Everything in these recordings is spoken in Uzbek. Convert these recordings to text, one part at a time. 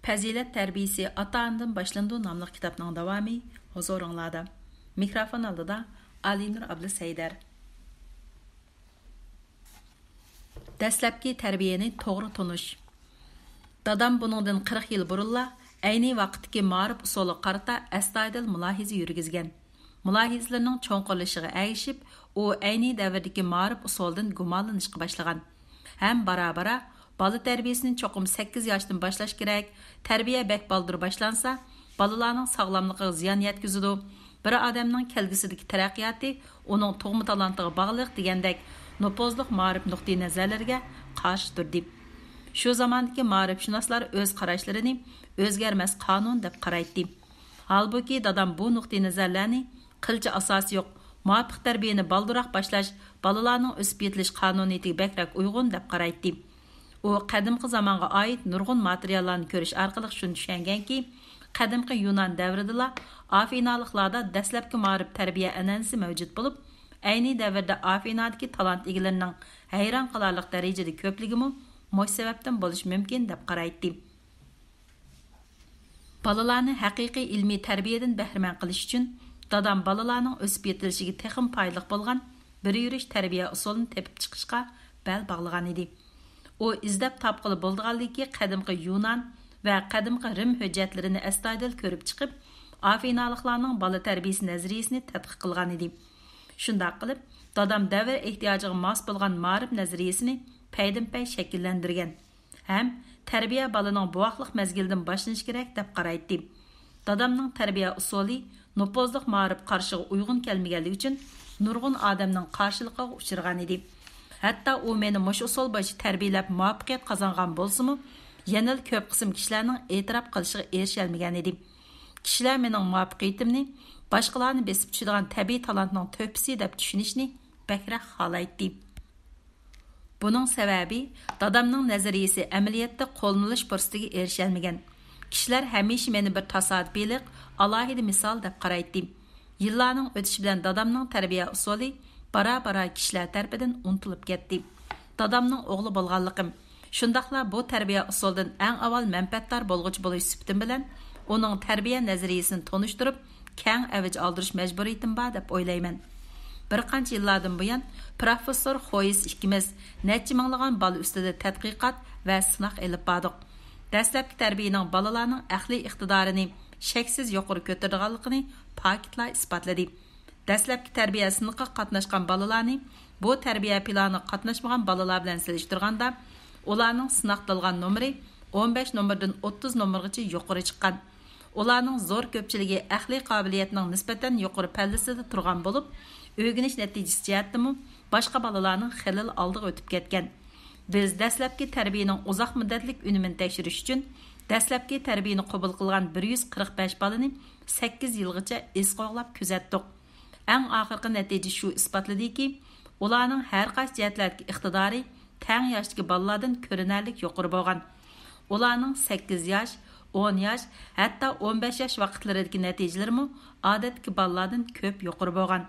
Fazilat tərbiyəsi ata-anadan başlandı namlıq kitabның davamı huzuringlarda. Mikrofon aldida Alinur Ablı Seydar. Dastlabki tərbiyəni to'g'ri tunish. Dadam buningdan 40 yil burunla ayni vaqtdagi ma'rif usuli qarata astoydil mulohiza yurgizgan. Mulohizlarning cho'nqilishiga ayishib, u ayni davrdagi ma'rif usulidan gumonlanishga boshlagan. Ham bara-bara Bala tərbiyəsini çoxum 8 yaşdan başlaş kerak. Tərbiyə bək baldır başlansa, balalarning sağlamlığına ziyan yetkizidi. Bir odamning kelgusidagi taraqqiyoti uning tug'ma talantiga bog'liq degandek nopozliq ma'rif nuqtai nazarlarga qarshi turdi. Shu zamondagi ma'rifshunoslar o'z qarashlarini o'zgarmas qonun deb qaraydi. Halbuki dadam bu nuqtai nazarlarni qilcha asosi yo'q, muvofiq tarbiyani balduroq boshlash balalarning o'sib yetilish qonuniyatiga bakrak uyg'un deb qaraydi. U qadimgi zamonga oid nurg'un materiallarni ko'rish orqali shuni tushunganki, qadimgi Yunon davridala Afinaliklarda dastlabki ma'rif tarbiya an'anasi mavjud bo'lib, ayni davrda Afinadagi talant egalarining hayron qolarlik darajada ko'pligimi mush sababdan bo'lishi mumkin deb qaraydi. Balalarni haqiqiy ilmiy tarbiyadan bahramand qilish uchun dadam balalarning o'sib yetilishiga texim foydali bo'lgan bir yurish tarbiya usulini tepib chiqishga bel bog'lagan edi. U izlab topqili bo'lganligi qadimgi Yunon va qadimgi Rim hujjatlarini astoydil ko'rib chiqib, Afinaliklarning bola tarbiyasi nazariyasini tadqiq qilgan edi. Shunday qilib, dadam davr ehtiyojiga mos bo'lgan ma'rif nazariyasini paydam-pay shakllantirgan. Ham tarbiya balaning buvoqliq mazgildan boshlanishi kerak deb qaraydi. Dadamning tarbiya usuli nopozliq ma'rif qarshiga uyg'un kelmaganligi uchun nurg'un odamning qarshiligiga uchragan edi. Hatta u meni mush usul bo'yicha tarbiyalab muvaffaqiyat qozongan bo'lsa-mu, yana ko'p qism kishilarning e'tirof qilishiga erisha olmagan edi. Kishilar mening muvaffaqiyatimni boshqalarni besib tushadigan tabiiy talantning to'pisi deb tushunishni bakroq xohlaydi. Buning sababi dadamning nazariyasi amaliyotda qo'llanilish fursatiga erisha olmagan. Kishilar hamisha meni bir tasodifiylik, alohida misol deb qaraydi. Yillarning o'tishi bilan dadamning tarbiya usuli bara-bara kishilar tarafidan unutilib ketdi. Dadamning o'g'li bo'lganligim, shundaqla bu tarbiya usulidan eng avval manfaatdor bo'lg'uchi bo'lish sifatim bilan uning tarbiya nazariyasini tonishtirib, keng avj oldirish majburiyatim bor deb o'ylayman. Bir qancha yillardan buyon professor Xoyis ikkimiz necha minglagan bola ustida tadqiqot va sinoq elib bordik. Dastlabki tarbiyaning bolalarning aqliy iqtidorini shaksiz yuqori ko'targanligini faktlar isbotladi. Dastlabki tarbiya siniqiga qatnashgan bolalarni bu tarbiya planiga qatnashmagan bolalar bilan solishtirganda, ularning sinoqdilgan nomeri 15 nomerdan 30 nomergacha yuqori chiqqan. Ularning zo'r ko'pchiligi aqliy qobiliyatning nisbatan yuqori pallasida turgan bo'lib, o'rganish natijasi jihatdan boshqa bolalarning xilil oldiga o'tib ketgan. Biz dastlabki tarbiyaning uzoq muddatlik unumini tekshirish uchun dastlabki tarbiyani qabul qilgan 145 bolani 8 yilgacha esqoqlab kuzatdik. Eng oxirgi natija shu isbotladiki, ularning har qaysi jihatlardagi iqtidori teng yoshdagi bolalardan ko'rinarlik yuqori bo'lgan. Ularning 8 yosh, 10 yosh, hatto 15 yosh vaqtlaridagi natijalarimi odatdagi bolalardan ko'p yuqori bo'lgan.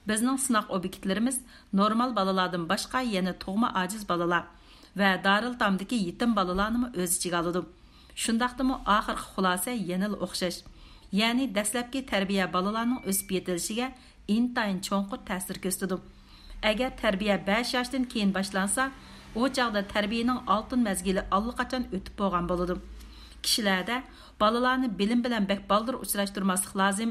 Bizning sinoq obyektlarimiz normal bolalardan boshqa yana tug'ma ojiz bolalar va Darul Tamdagi yetim bolalarni o'z ichiga oladi. Shundaqdimi oxirgi xulosa yana o'xshash. Ya'ni dastlabki tarbiya bolalarning o'sib yetilishiga intayin cho'nqur ta'sir ko'rsatadi. Agar tarbiya 5 yoshdan keyin boshlansa, u chaqda tarbiyaning oltin mazgili allaqachon o'tib bo'lgan bo'ladi. Kishilarda bolalarni bilim bilan bek baldir uchrashtirmaslik lozim.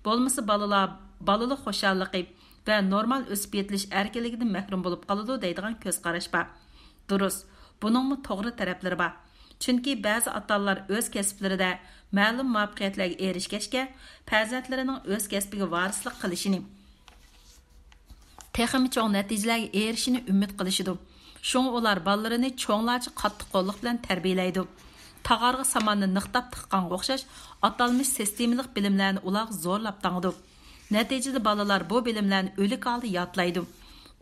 Bo'lmasa bolalar balalik xo'shalliqi va normal o'sib yetilish erkinligidan mahrum bo'lib qoladi deydigan ko'z qarash bor. Durust, buningmi to'g'ri taraflari bor. Chunki ba'zi ota-onalar o'z kasblarida ma'lum muvaffaqiyatlarga erishgachga farzandlarining o'z kasbiga varislik qilishini, texnik cho'ng natijalarga erishishini umid qilishidi. Shunga ular bolalarini cho'nglarcha qattiq qo'lliq bilan tarbiyalaydi. Tag'arg'i samanni niqtab tiqqanga o'xshash atalmish sistemalik bilimlarni ular zo'rlab tangdi. Natijada bolalar bu bilimlarni o'lik holda yodlaydi.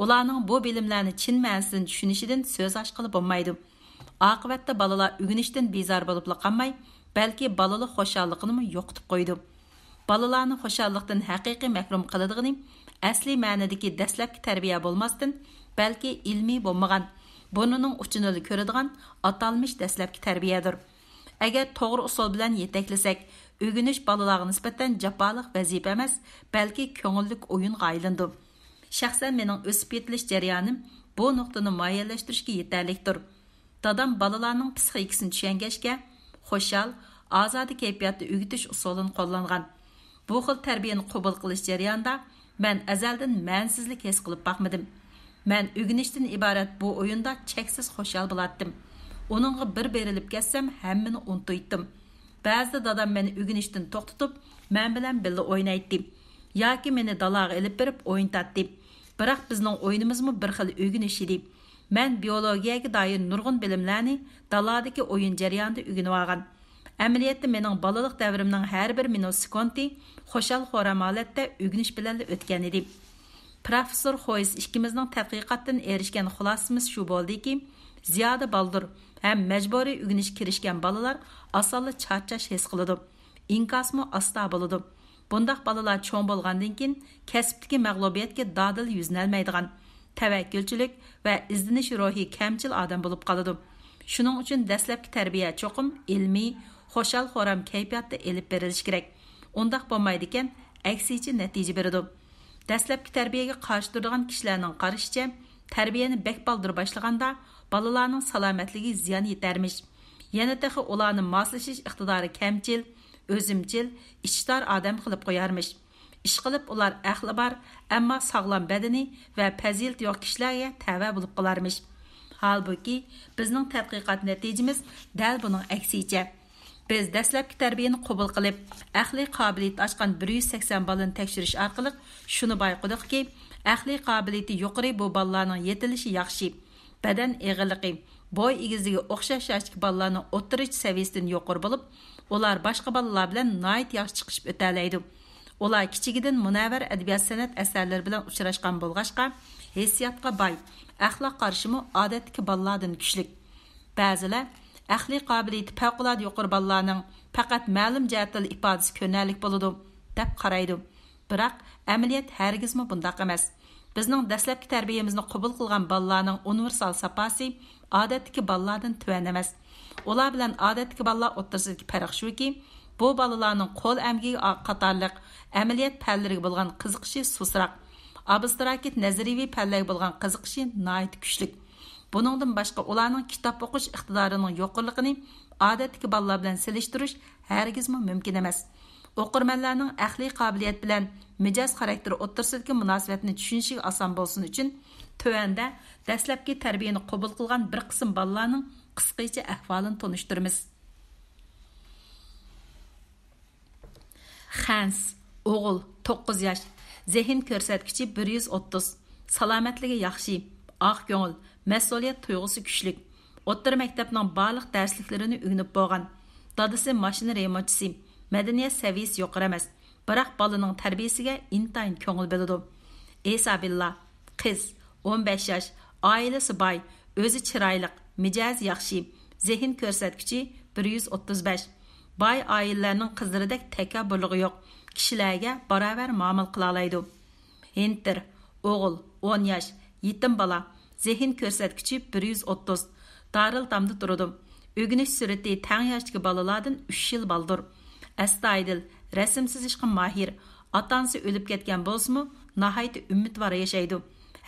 Ularning bu bilimlarni chin ma'nosida tushunishidan so'z ochqili bo'lmaydi. Oqibatda bolalar o'rganishdan bezor bo'lib qolmay, balki balalik xo'shalligini yo'qotib qo'ydi. Bolalarni xo'shallikdan haqiqiy mahrum qiladigan asli ma'nodagi dastlabki tarbiya bo'lmasdan, balki ilmiy bo'lmagan, bunining uchini ko'radigan atalmish dastlabki tarbiyadir. agar to'g'ri usul bilan yetaklasak, o'rganish bolalarga nisbatan jafoliq vazifa emas, balki ko'ngillik o'yinga aylandi. Shaxsan mening o'sib yetilish jarayonim bu nuqtani muayyanlashtirishga yetarlikdir. Dadam balalarning psixikasini tushungachga, xo'shal, ozodi kayfiyatda o'rgatish usulini qo'llangan. Bu xil tarbiyani qabul qilish jarayonida men azaldan ma'nsizlik his qilib boqmadim. Men o'rganishdan iborat bu o'yinda cheksiz xo'shal bo'lardim. Onunğa bir berilib ketsem hammani unutuydim. Ba'zida dadam meni o'rganishdan to'xtatib, men bilan birga o'ynaydi. Yoki meni dalaga ilib berib o'yintatdi. Biroq bizning o'yinimizmi bir xil o'rganish edi. Men biologiyaga doir nurg'un bilimlarni daladagi o'yin jarayonida o'rganib olgan. Amaliyotda mening balalik davrimning har bir minut sekundi xo'shal xo'ram holatda o'rganish bilan o'tgan edi. Professor Xoyes ikkimizning tadqiqotdan erishgan xulosamiz shu bo'ldiki, ziyoda baldur ham majburiy o'rganish kirishgan bolalar osonla charchash his qiladi. Inkosmi asta bo'ladi. Bundaq bolalar cho'ng bo'lgandan keyin kasbdagi mag'lubiyatga dodil yuznalmaydigan, tavakkülchilik va izlanish ruhi kamchil odam bo'lib qoladi. Shuning uchun dastlabki tarbiya cho'qim ilmiy, xo'shal xo'ram kayfiyatda elib berilishi kerak. Undaq bo'lmaydi ekan, aksicha natija beradi. Dastlabki tarbiyaga qarshi turadigan kishilarning qarashicha, tarbiyani bek baldir boshlaganda balalarning salomatligi ziyon yetarmish. Yana taxi ularni moslashish iqtidori kamchil, o'zimchil, ichtar odam qilib qo'yarmish. Ish qilib ular aqli bor, ammo sog'lom badani va fazilat yo'q kishilarga tava bo'lib qolarmish. Halbuki bizning tadqiqot natijamiz dal buning aksicha. Biz dastlabki tarbiyani qabul qilib, aqliy qobiliyat ochgan 180 balani tekshirish orqali shuni bayqadikki, aqliy qobiliyati yuqori bu bolalarning yetilishi yaxshi. Badan eg'irligi, boy egizligi o'xshash yoshli bolalarning o'rtacha saviyasidan yuqori bo'lib, ular boshqa bolalar bilan nihoyat yaxshi chiqishib o'talaydi. Ular kichigidan munavvar adabiyot san'at asarlari bilan uchrashgan bo'lg'achqa, hissiyotga boy, axloq qarashimi odatdagi bolalardan kuchli. Ba'zilar aqliy qobiliyati favqulodda yuqori bolalarning faqat ma'lum jihatdan ifodasi ko'nalik bo'ladi deb qaraydi. Biroq amaliyat hargizmi bundoq emas. Bizning dastlabki tarbiyamizni qabul qilgan bolalarning universal saposi odatdagi bolalardan tuvan emas. Ular bilan odatdagi bolalar o'rtasidagi farq shuki, bu bolalarning qo'l amgigi qatorliq amaliyat fanlariga bo'lgan qiziqishi susroq, abstrakit nazariy fanlarga bo'lgan qiziqishi nihoyat kuchli. Buningdan boshqa ularning kitob o'qish iqtidorining yo'qligini odatdagi bolalar bilan selishtirish hargizmi mumkin emas. O'qirmanlarning aqliy qobiliyat bilan mijoz xarakteri o'rtasidagi munosabatni tushunishiga oson bo'lsin uchun tövanda dastlabki tarbiyani qabul qilgan bir qism bolalarning qisqacha ahvolini tunishtiramiz. Hans, o'g'il, 9 yosh, zehn ko'rsatkichi 130, salomatligi yaxshi, oq ko'ngil, mas'uliyat tuyg'usi kuchli. O'rta maktabning barliq darsliklarini o'rganib bo'lgan. Dadasi mashina remontchisi, madaniyat saviyasi yuqori emas, biroq bolaning tarbiyasiga intayin ko'ngil biladi. Esabilla, qiz, 15 yosh, oilasi boy, o'zi chiroyli, mijoz yaxshi, zehn ko'rsatkichi 135. Boy oilalarning qizlaridek takabburligi yo'q, kishilarga barobar muomala qila oladi. Hinter, o'g'il, 10 yosh, yetim bola, zehn ko'rsatkichi 130. Daril damda turadi. O'rganish surati tang yoshdagi bolalardan 3 yil baldir. Astoydil, rasm chizishga mahir, ota-onasi o'lib ketgan bo'lsa-mu, nihoyat umidvor yashaydi.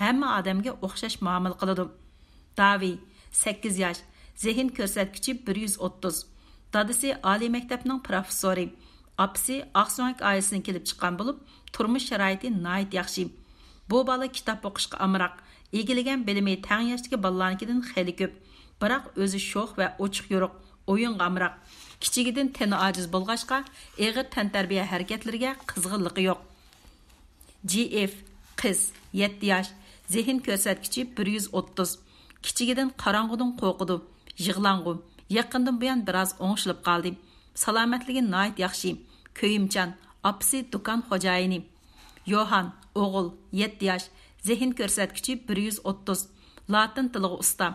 Hamma odamga o'xshash muomala qiladi. Davi, 8 yosh, zehn ko'rsatkichi 130. Dadasi oliy maktabning professori. Apasi Aqso'nk oilasidan kelib chiqqan bo'lib, turmush sharoiti nihoyat yaxshi. Bu bola kitob o'qishga amroq, egilagan bilimi tang yoshdagi bolalarnikidan xeli ko'p. Biroq o'zi sho'x va ochiq yo'riq, o'yinga amroq. Kichigidan tani ojiz bo'lg'achqa, eg'ir tantarbiya harakatlariga qizg'inligi yo'q. GF, qiz, 7 yosh, zehn ko'rsatkichi 130. Kichigidan qorong'udan qo'rqidi, yig'lang'u. Yaqindan buyon biroz o'ng'ishilib qoldi. Salomatligi nihoyat yaxshi, ko'yimchan, apasi do'kon xo'jayini. Yohan, o'g'il, 7 yosh, zehn ko'rsatkichi 130. Latin tiliga usta.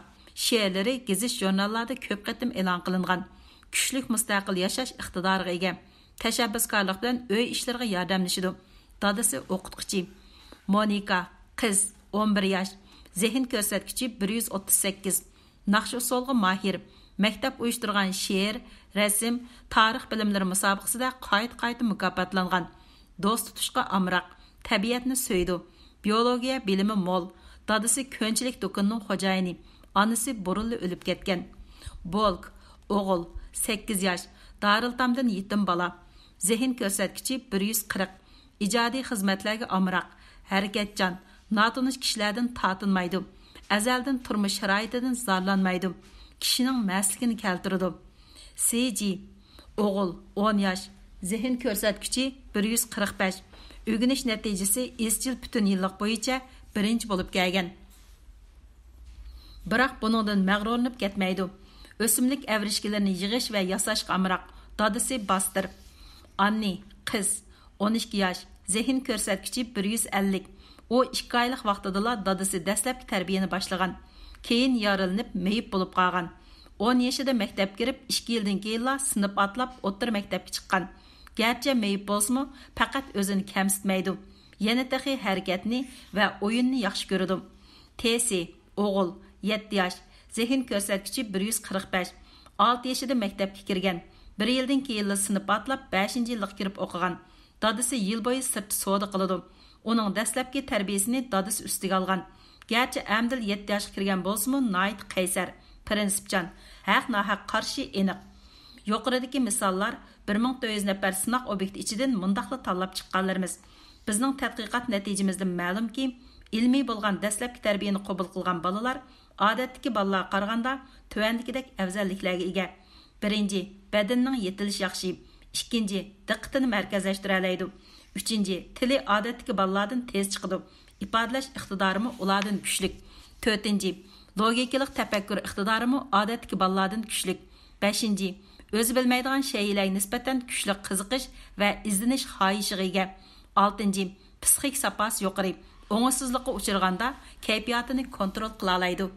She'rlari gezish jurnallarda ko'p qatim e'lon qilingan. Kuchlik mustaqil yashash iqtidoriga ega. Tashabbuskorlik bilan uy ishlariga yordamlashadi. Dadasi o'qituvchi. Monika, qiz, 11 yosh, zehn ko'rsatkichi 138. Naqsh usulga mahir, Maktab uyushtirgan she'r, rasm, tarix bilimlari musobaqasida qayta mukofotlangan. Do'st tutishga amroq, tabiatni so'ydi. Biologiya bilimi mo'l. Dadasi ko'nchilik do'konning xo'jayini, onasi burunli o'lib ketgan. Bolk, o'g'il, 8 yosh, Darıltamdan yetim bola. Zehn ko'rsatkichi 140. Ijodiy xizmatlarga amroq, harakatchan, notanish kishilardan tortinmaydi. Azaldan turmush sharoitidan zorlanmaydi. Kishining masligini keltiradi. CG, o'g'il, 10 yosh, zehn ko'rsatkichi 145. O'rganish natijasi izchil butun yillik bo'yicha birinchi bo'lib kelgan. Biroq buningdan mag'rurlanib ketmaydi. O'simlik avrishkilarini yig'ish va yasashga amroq. Dadasi Bastır. Anne, qiz, 12 yosh, zehn ko'rsatkichi 150. O 2 oylik vaqtida dadasi dastlabki tarbiyani boshlagan. Keyin yorilinib, meyib bo'lib qolgan. 10 yoshida maktabga kirib, 2 yildan keyin sinf atlab, o'rta maktabga chiqqan. Gerçi meyib bo'lsa-mu, faqat o'zini kamsitmaydi. Yana taxi harakatni va o'yinni yaxshi ko'radi. Tesi, o'g'il, 7 yosh, zehn ko'rsatkichi 145. 6 yoshida maktabga kirgan. 1 yildan keyin sinf atlab 5-yilga kirib o'qigan. Dadasi yil bo'yi sirtda savdo qiladi. Uning dastlabki tarbiyasini dadasi ustiga olgan. Gerçi Amdil 7 yoshga kirgan bo'lsa-mu, nayt qaysar, prinsipchan, haq-nahaq qarshi aniq. Yuqoridagi misollar 1400 nafar sınaq obyekti ichidan mundaqla tanlab chiqqanlarimiz. Bizning tadqiqot natijamizdan ma'lumki, ilmiy bo'lgan dastlabki tarbiyani qabul qilgan bolalar odatdagi bolalarga qaraganda tuvandikidek afzalliklarga ega. Birinchi, badanning yetilishi yaxshi. Ikkinchi, diqqatini markazlashtira oladi. Uchinchi, tili odatdagi bolalardan tez chiqadi. İfodalash iqtidorimi ulardan kuchli. To'rtinchi, logikalik tafakkur iqtidorimi odatdagi bolalardan kuchli. Beshinchi, o'zi bilmaydigan shaylarga nisbatan kuchli qiziqish va izlanish xohishiga ega. Oltinchi, psixik sapasi yuqori. O'ngsizlikqa uchraganda kayfiyatini kontrol qila oladi.